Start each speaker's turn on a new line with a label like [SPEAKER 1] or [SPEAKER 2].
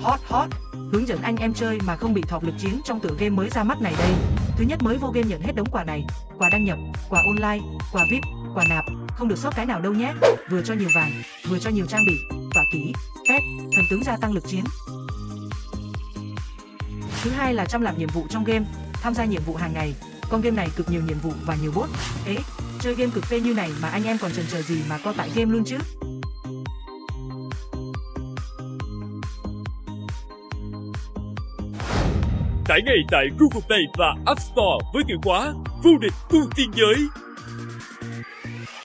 [SPEAKER 1] Hot. Hướng dẫn anh em chơi mà không bị thọt lực chiến trong tựa game mới ra mắt này đây. Thứ nhất, mới vô game nhận hết đống quà này, quà đăng nhập, quà online, quà VIP, quà nạp, không được sót cái nào đâu nhé. Vừa cho nhiều vàng, vừa cho nhiều trang bị, tọa kỹ, phép, thần tướng gia tăng lực chiến. Thứ hai là trăm làm nhiệm vụ trong game, tham gia nhiệm vụ hàng ngày. Con game này cực nhiều nhiệm vụ và nhiều boss. Ế, chơi game cực phê như này mà anh em còn chần chờ gì mà co tải game luôn chứ.
[SPEAKER 2] Tải ngay tại Google Play và App Store với từ khóa vô địch tu tiên giới.